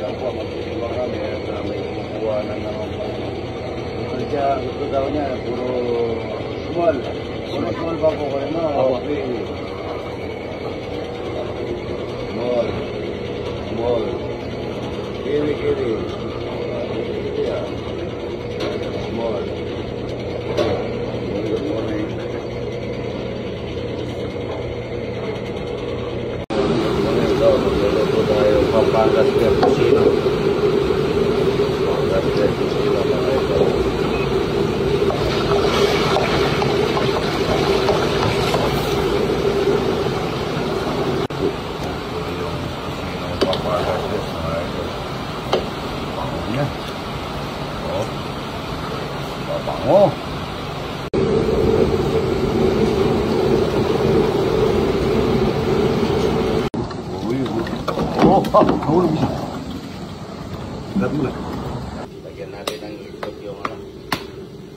lang po, magtutulong kami at may kukuha na naman po. Gusto daw niya, puro small. Puro small pa po kayo, no? Okay. Small. Small. Kiri. Yeah. Small. Good morning. Magluluto tayo Pampangas Kusino. Pampangas Kusino mga ito. Yung Pampangas mga ito. Pango. Oh. Papango. Nahulog isa. Ikat mo lang. Lagyan natin ng itlog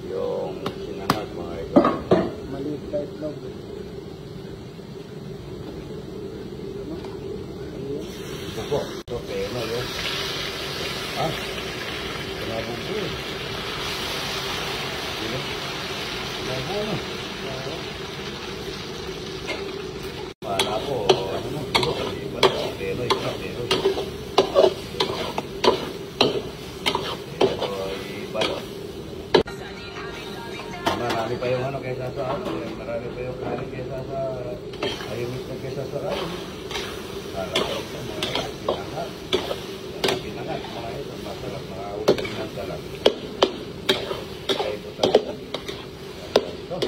yung sinangag mga ito. Maliit ka itlog. Ito po. Ito peno yun. Ha? Pinabog po eh. Pinabog na. Pala po. Marami pa yung kaysa sa marami pa yung kanin kaysa sa ayumit na kaysa sa kanin. Lalakot sa mga pinangat, mga ito, masarap, mga ulit ng sarap. Kaya ito talaga. Ito.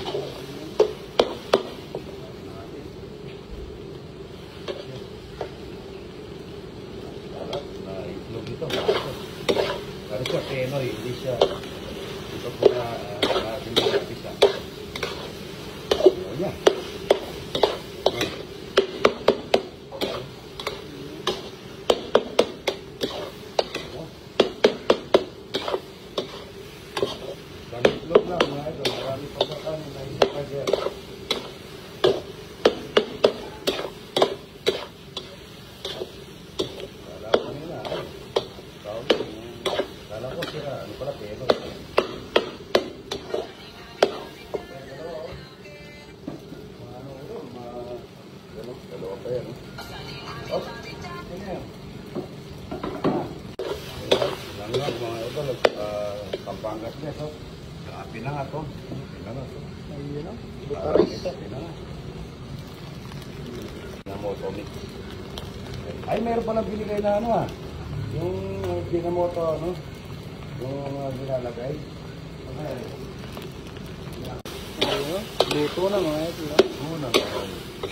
Sarap na itlog ito. Pero siya penoy, hindi siya ito po na natin pinapisa. Ayan. Itlog lang mga ito, marami pa sa kanin na isa pa dyan. Kala ko nila, kala ko sila, ano pala peno. Dalawa pa yan. Oh, ano yan? Sinangag mga ito, Pampangas niya ito. Pinangat ito. Pinangat ito. Ayun o. Ito, pinangat. Dinamoto mix. Ay, meron palang binigay na yung dinamoto, yung nilalagay. Ayun, luto na mga ito. Luto na mga ito.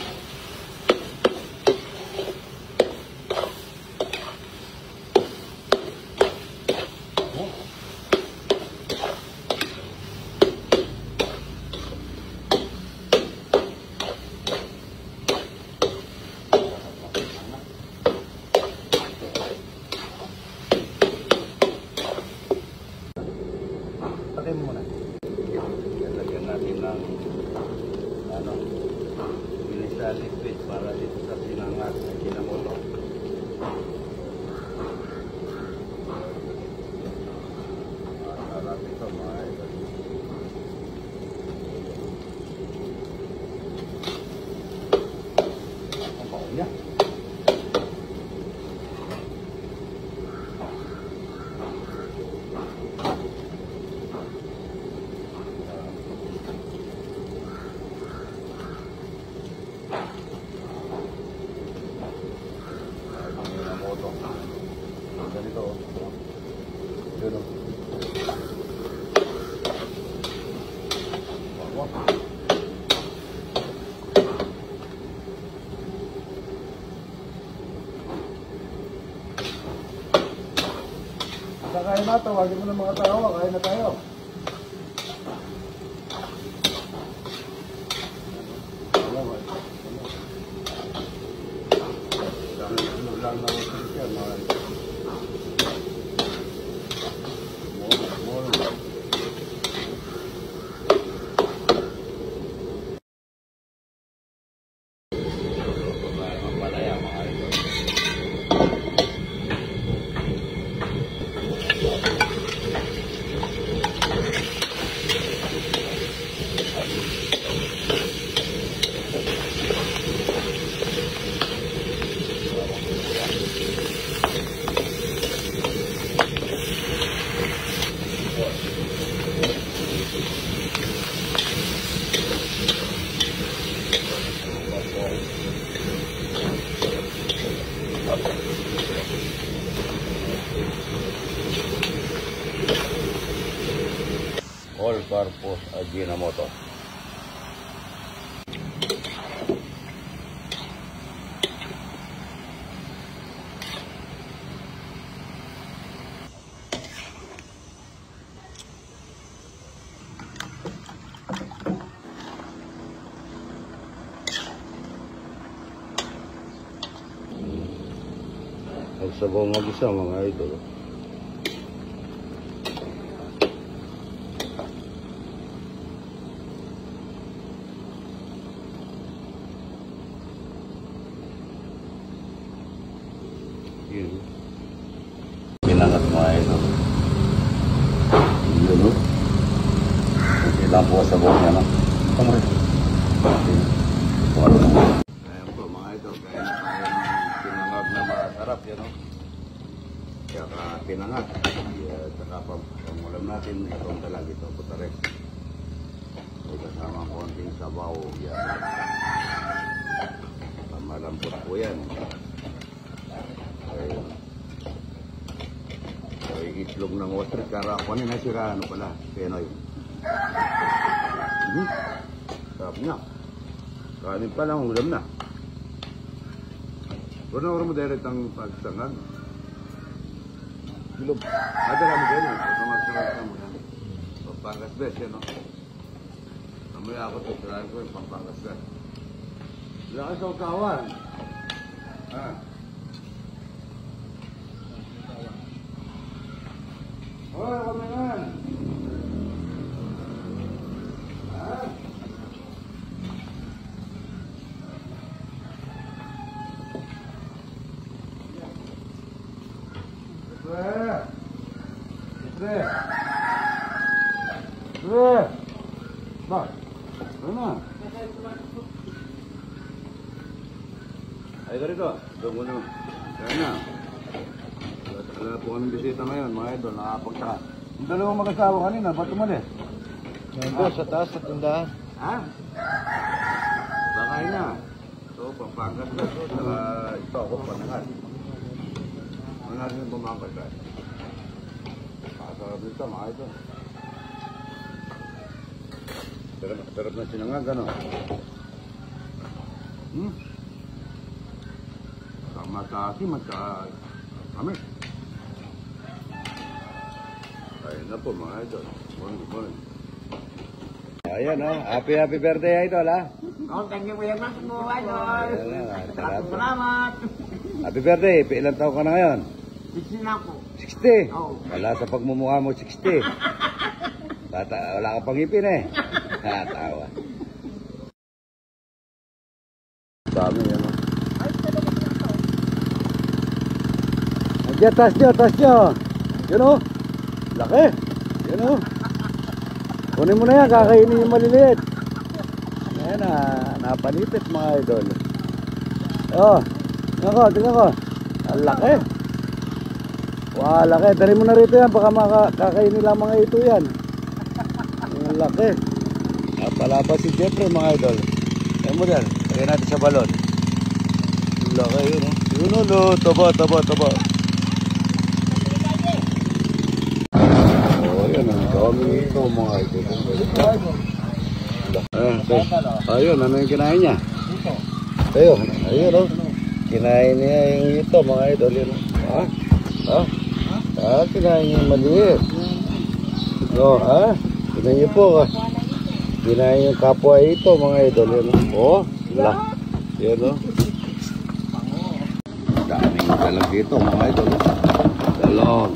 Patay mo muna. Lagyan natin ng minisa liquid para dito sa pinangat na kinamoto. Harap ito mga ito. Ang baon niya. Ganito. Yun o. Kakain na, tawagin mo ng mga tao, kain na tayo. Lang na siya, mga All-purpose Ajinomoto. Ang sabaw mag-isa mga idol. Yun. Pinangat mga idol. Yun o. Ilang po sa buong niya, no? Ayan po mga idol. Kaya na tayo ng pinangat na masarap yan o. Kaya pinangat. Saka pamulam natin itong talag ito. Putares. May kasama konting sabaw. Yan. Malambot po yan. Ay itlog ng ostrich, karakuanin na sira, ano pala, Penoy. Sarap niya. Kanin pa lang, ulam na. Kung na mo direct ang pagsangan. Bilog. Adala mo din, pagkamasarap ka mo yan. Pampangas best yan, no? Mamaya ako tutulan ko yung pampangas best. Lakas ang kawan. Ha? Hoy, kami nga. Ha? Isre. Ba? Ano na? Ay, ganito. Doon mo na. Kaya na. Wala po kaming bisita ngayon, mga idol, nakapagtaka. Yung dalawang mag-asawa kanina, ba't umalis? Nandun sa taas sa tindahan. Ha? Bakay na. So, pampangas na to, saka ito ako panangat. Mga natin yung pampangas na. Masarap dito, mga idol. Sarap na sinangag, ano? Matasi, kami. Ayun na po mga idol. Good morning. Ayan o. Happy birthday idol ha. Oh, thank you very much mo, idol. Salamat. Happy birthday. Ilan taon ka na ngayon? 60 na po. 60? Oo. Wala sa pagmumukha mo 60. Wala ka pang ipin eh. Tawa. Dami yan o. Diyan, taas nyo. Yun o. Laki. Yun o. Kunin mo na yan, kakainin yung maliliit. Ayan na, napanipit mga idol. Oh, tingnan ko. Ang laki. Wow, laki. Dari mo na rito yan, baka makakainin lang mga ito yan. Ang laki. Napalabas si Jeffrey mga idol. Ayan mo dyan, lagay natin sa balon. Ang laki yun o. Yun o, taba. Dami ito mga idol. Ayun, ano yung kinain niya? Ayun o. Kinain niya yung ito mga idol. Kinain niya yung maliit. Kinain niyo po. Kinain yung kapwa ito mga idol. Yan o. Daming dalag dito mga idol. Dalag.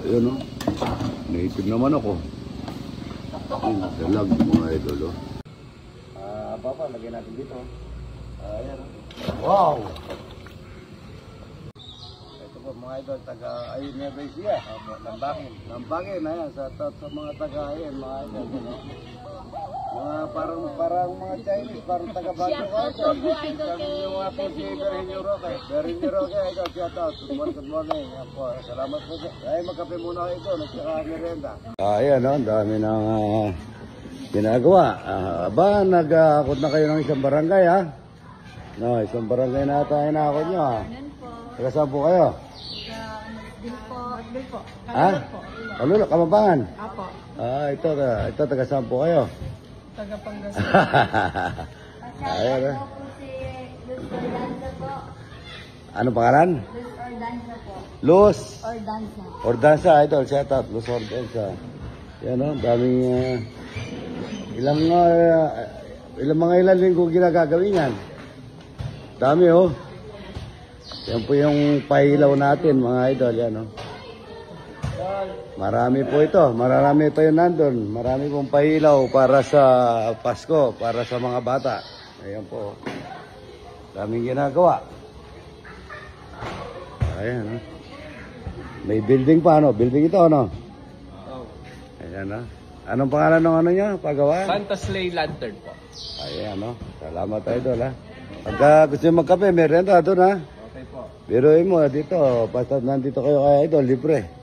Ayan o. Naisip naman ako. Dalag mga idol o. Papa, lagyan natin dito. Ayan o. Wow! Ito po mga idol, taga-ayin na ba siya? Lambangin, ayan. Sa mga taga-ayin mga idol. Mga parang mga Chinese, parang taga-Baguio ka ito. Yung mga po si Berhenyo Roque. Ito, shout out. Good morning. Salamat po. Ay, magkape muna kayo ito. Nagsaka merienda. Ayan o, dami ng ginagawa. Nag-akot na kayo ng isang barangay ha? No, isang barangay na tayo na ako nyo ha. Yan po. Taga saan po kayo? Din po. Ha? Kalulo, Kamampangan? Apo. Ito taga saan po kayo? Taga Pangasinan. Ayan, po si Luz Ordanza po. Anong pangalan? Luz Ordanza po. Luz Ordanza. Ordanza, idol, shout out, Luz Ordanza. Yan o, daming, ilang mga linggo ginagagawin yan. Dami oh. Yan po yung pailaw natin, mga idol, yan o. Marami po ito, marami pa yun nandun. Marami pong pailaw para sa Pasko, para sa mga bata. Ayan po. Daming ginagawa. Ayan o. May building pa, ano? Building ito, ano? Ayan o. Anong pangalan ng ano niya? Pagawa? Santa Sleigh Lantern po. Ayan o. Salamat idol ha. Pagka gusto nyo magkape, meron doon ha. Okay po. Biruin mo dito. Basta nandito kayo kay idol, libre.